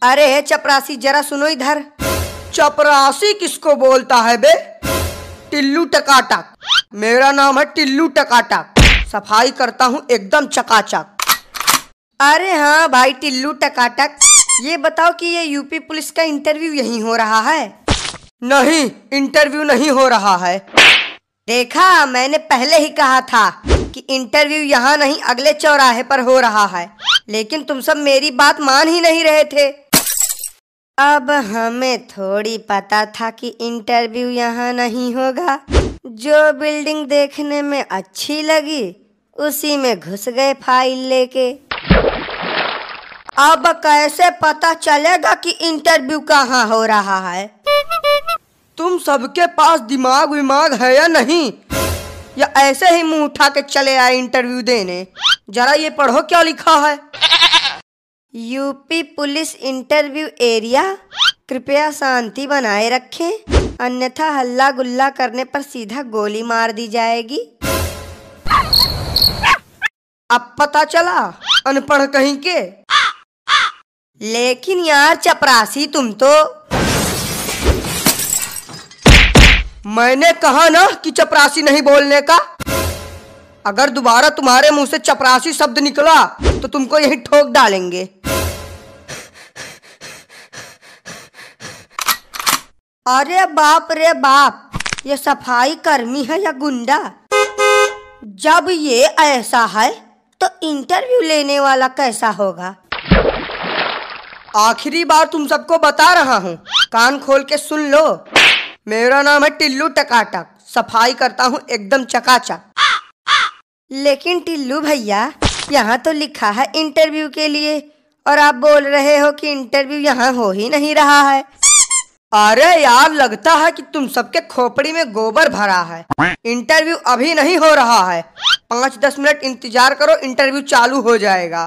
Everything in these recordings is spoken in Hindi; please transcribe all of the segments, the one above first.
अरे चपरासी जरा सुनो इधर। चपरासी किसको बोलता है बे? टिल्लू टकाटक। मेरा नाम है टिल्लू टकाटक। सफाई करता हूँ एकदम चकाचक। अरे हाँ भाई टिल्लू टकाटक, ये बताओ कि ये यूपी पुलिस का इंटरव्यू यहीं हो रहा है? नहीं, इंटरव्यू नहीं हो रहा है। देखा, मैंने पहले ही कहा था कि इंटरव्यू यहाँ नहीं अगले चौराहे पर हो रहा है, लेकिन तुम सब मेरी बात मान ही नहीं रहे थे। अब हमें थोड़ी पता था कि इंटरव्यू यहाँ नहीं होगा। जो बिल्डिंग देखने में अच्छी लगी उसी में घुस गए फाइल लेके। अब कैसे पता चलेगा कि इंटरव्यू कहाँ हो रहा है? तुम सबके पास दिमाग विमाग है या नहीं, या ऐसे ही मुंह उठा के चले आए इंटरव्यू देने? जरा ये पढ़ो क्या लिखा है। यूपी पुलिस इंटरव्यू एरिया, कृपया शांति बनाए रखें, अन्यथा हल्ला गुल्ला करने पर सीधा गोली मार दी जाएगी। अब पता चला, अनपढ़ कहीं के। लेकिन यार चपरासी, तुम तो। मैंने कहा ना कि चपरासी नहीं बोलने का। अगर दोबारा तुम्हारे मुंह से चपरासी शब्द निकला तो तुमको यहीं ठोक डालेंगे। अरे बाप रे बाप, ये सफाई कर्मी है या गुंडा? जब ये ऐसा है तो इंटरव्यू लेने वाला कैसा होगा? आखिरी बार तुम सबको बता रहा हूँ, कान खोल के सुन लो। मेरा नाम है टिल्लू टकाटक, सफाई करता हूँ एकदम चकाचक। लेकिन टिल्लू भैया, यहाँ तो लिखा है इंटरव्यू के लिए, और आप बोल रहे हो कि इंटरव्यू यहाँ हो ही नहीं रहा है। अरे यार, लगता है कि तुम सबके खोपड़ी में गोबर भरा है। इंटरव्यू अभी नहीं हो रहा है, 5-10 मिनट इंतजार करो, इंटरव्यू चालू हो जाएगा।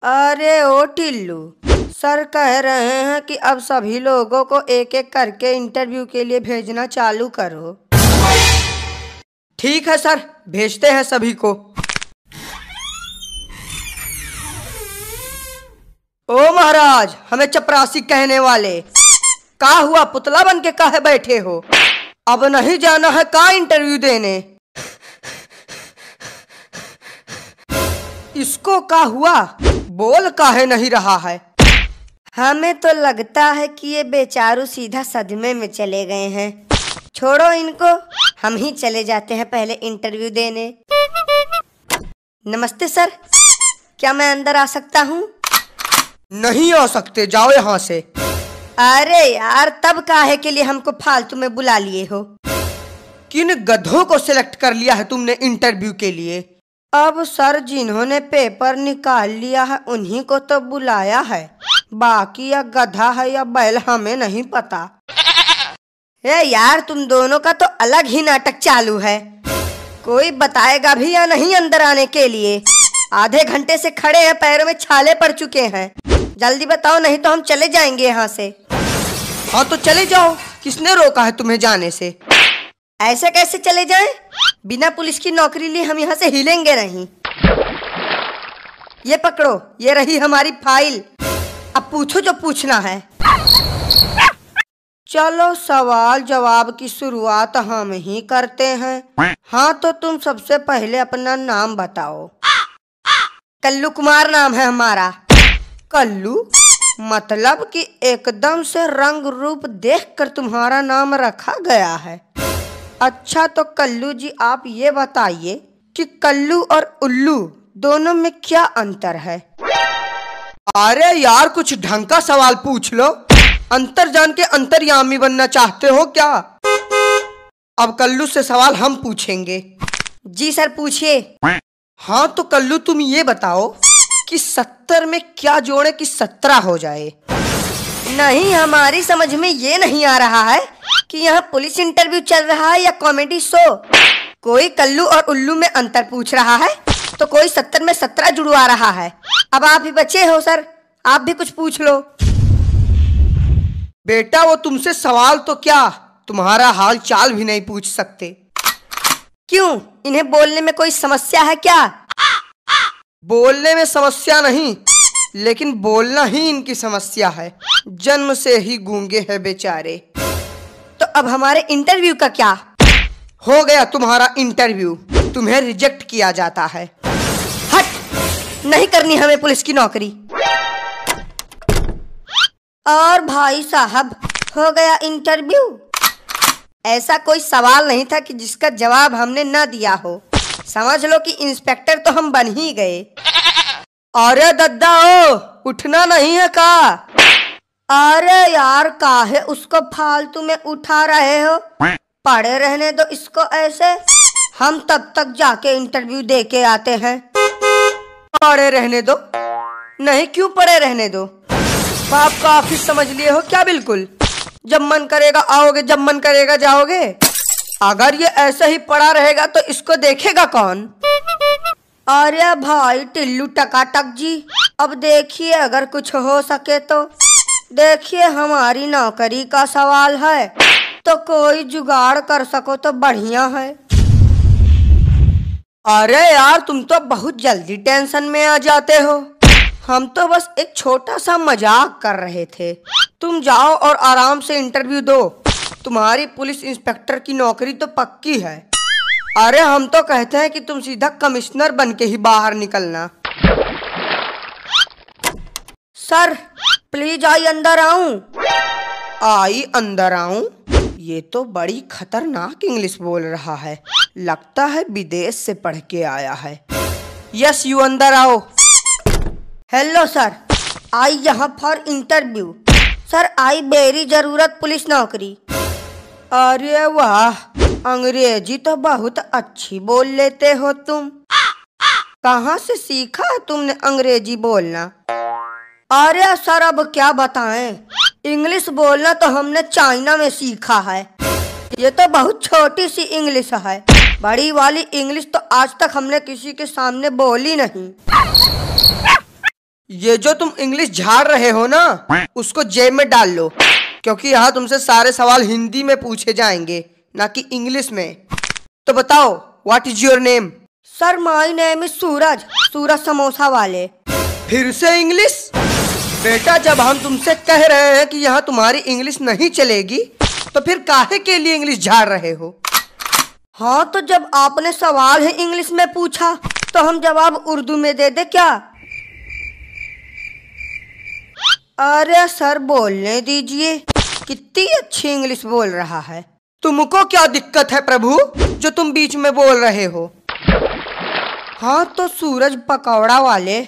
अरे ओ टिल्लू, सर कह रहे हैं कि अब सभी लोगों को एक एक करके इंटरव्यू के लिए भेजना चालू करो। ठीक है सर, भेजते हैं सभी को। ओ महाराज, हमें चपरासी कहने वाले, का हुआ? पुतला बन के काहे बैठे हो? अब नहीं जाना है का इंटरव्यू देने? इसको का हुआ? बोल काहे नहीं रहा है? हमें तो लगता है कि ये बेचारू सीधा सदमे में चले गए हैं। छोड़ो इनको, हम ही चले जाते हैं पहले इंटरव्यू देने। नमस्ते सर, क्या मैं अंदर आ सकता हूँ? नहीं आ सकते, जाओ यहाँ से। अरे यार, तब काहे के लिए हमको फालतू में बुला लिए हो? किन गधों को सिलेक्ट कर लिया है तुमने इंटरव्यू के लिए? अब सर, जिन्होंने पेपर निकाल लिया है उन्हीं को तो बुलाया है, बाकी या गधा है या बैल हमें नहीं पता। ए यार, तुम दोनों का तो अलग ही नाटक चालू है। कोई बताएगा भी या नहीं अंदर आने के लिए? आधे घंटे से खड़े हैं, पैरों में छाले पड़ चुके हैं। जल्दी बताओ, नहीं तो हम चले जाएंगे यहाँ से। हाँ तो चले जाओ, किसने रोका है तुम्हें जाने से? ऐसे कैसे चले जाएं? बिना पुलिस की नौकरी लिए हम यहाँ से हिलेंगे नहीं। ये पकड़ो, ये रही हमारी फाइल, अब पूछो जो पूछना है। चलो सवाल जवाब की शुरुआत हम ही करते हैं। हाँ तो तुम सबसे पहले अपना नाम बताओ। कल्लू कुमार नाम है हमारा। कल्लू मतलब कि एकदम से रंग रूप देखकर तुम्हारा नाम रखा गया है। अच्छा तो कल्लू जी, आप ये बताइए कि कल्लू और उल्लू दोनों में क्या अंतर है? अरे यार, कुछ ढंग का सवाल पूछ लो। अंतर जान के अंतर्यामी बनना चाहते हो क्या? अब कल्लू से सवाल हम पूछेंगे। जी सर, पूछिए। हाँ तो कल्लू, तुम ये बताओ कि 70 में क्या जोड़े कि 17 हो जाए? नहीं, हमारी समझ में ये नहीं आ रहा है कि यहाँ पुलिस इंटरव्यू चल रहा है या कॉमेडी शो। कोई कल्लू और उल्लू में अंतर पूछ रहा है तो कोई 70 में 17 जुड़वा रहा है। अब आप ही बचे हो सर, आप भी कुछ पूछ लो। बेटा, वो तुमसे सवाल तो क्या, तुम्हारा हाल चाल भी नहीं पूछ सकते। क्यों, इन्हें बोलने में कोई समस्या है क्या? बोलने में समस्या नहीं, लेकिन बोलना ही इनकी समस्या है। जन्म से ही गूंगे हैं बेचारे। तो अब हमारे इंटरव्यू का क्या? हो गया तुम्हारा इंटरव्यू, तुम्हें रिजेक्ट किया जाता है। हट, नहीं करनी हमें पुलिस की नौकरी। और भाई साहब, हो गया इंटरव्यू। ऐसा कोई सवाल नहीं था कि जिसका जवाब हमने न दिया हो। समझ लो कि इंस्पेक्टर तो हम बन ही गए। अरे दद्दा ओ, उठना नहीं है का? अरे यार, काहे उसको फालतू में उठा रहे हो? पड़े रहने दो इसको ऐसे, हम तब तक जाके इंटरव्यू दे के आते हैं। पड़े रहने दो? नहीं, क्यों पड़े रहने दो? बाप का ऑफिस समझ लिए हो क्या? बिल्कुल, जब मन करेगा आओगे, जब मन करेगा जाओगे। अगर ये ऐसे ही पड़ा रहेगा तो इसको देखेगा कौन? अरे भाई टिल्लू टकाटक जी, अब देखिए, अगर कुछ हो सके तो देखिए। हमारी नौकरी का सवाल है, तो कोई जुगाड़ कर सको तो बढ़िया है। अरे यार, तुम तो बहुत जल्दी टेंशन में आ जाते हो। हम तो बस एक छोटा सा मजाक कर रहे थे। तुम जाओ और आराम से इंटरव्यू दो। तुम्हारी पुलिस इंस्पेक्टर की नौकरी तो पक्की है। अरे हम तो कहते हैं कि तुम सीधा कमिश्नर बन के ही बाहर निकलना। सर प्लीज आई अंदर आऊं? आई अंदर आऊं? ये तो बड़ी खतरनाक इंग्लिश बोल रहा है। लगता है विदेश से पढ़ के आया है। यस, यू अंदर आओ। हेलो सर, आई यहाँ for interview. Sir I very जरूरत पुलिस नौकरी। अरे वाह, अंग्रेजी तो बहुत अच्छी बोल लेते हो तुम। कहाँ से सीखा है तुमने अंग्रेजी बोलना? अरे सर, अब क्या बताएं, इंग्लिश बोलना तो हमने चाइना में सीखा है। ये तो बहुत छोटी सी इंग्लिश है, बड़ी वाली इंग्लिश तो आज तक हमने किसी के सामने बोली नहीं। ये जो तुम इंग्लिश झाड़ रहे हो ना, उसको जेब में डाल लो, क्योंकि यहाँ तुमसे सारे सवाल हिंदी में पूछे जाएंगे, ना कि इंग्लिश में। तो बताओ, what is your name? Sir my name is Suraj, Suraj samosa वाले। फिर से इंग्लिश? बेटा, जब हम तुमसे कह रहे हैं कि यहाँ तुम्हारी इंग्लिश नहीं चलेगी, तो फिर काहे के लिए इंग्लिश झाड़ रहे हो? हाँ, तो जब आपने सवाल ही इंग्लिश में पूछा तो हम जवाब उर्दू में दे दे क्या? अरे सर बोलने दीजिए, कितनी अच्छी इंग्लिश बोल रहा है। तुमको क्या दिक्कत है प्रभु, जो तुम बीच में बोल रहे हो? हाँ तो सूरज पकौड़ा वाले।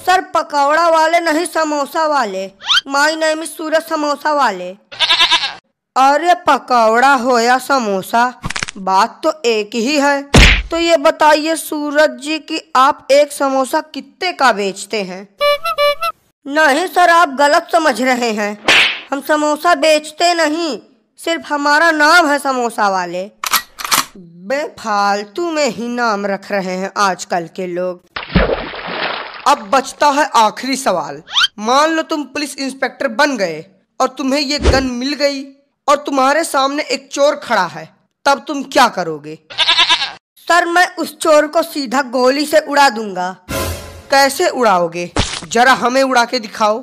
सर पकौड़ा वाले नहीं, समोसा वाले। माय नेम इज सूरज समोसा वाले। अरे पकौड़ा हो या समोसा, बात तो एक ही है। तो ये बताइए सूरज जी कि आप एक समोसा कितने का बेचते हैं? नहीं सर, आप गलत समझ रहे हैं। हम समोसा बेचते नहीं, सिर्फ हमारा नाम है समोसा वाले। बेफालतू में ही नाम रख रहे हैं आजकल के लोग। अब बचता है आखिरी सवाल। मान लो तुम पुलिस इंस्पेक्टर बन गए और तुम्हें ये गन मिल गई और तुम्हारे सामने एक चोर खड़ा है, तब तुम क्या करोगे? सर मैं उस चोर को सीधा गोली से उड़ा दूंगा। कैसे उड़ाओगे? जरा हमें उड़ा के दिखाओ।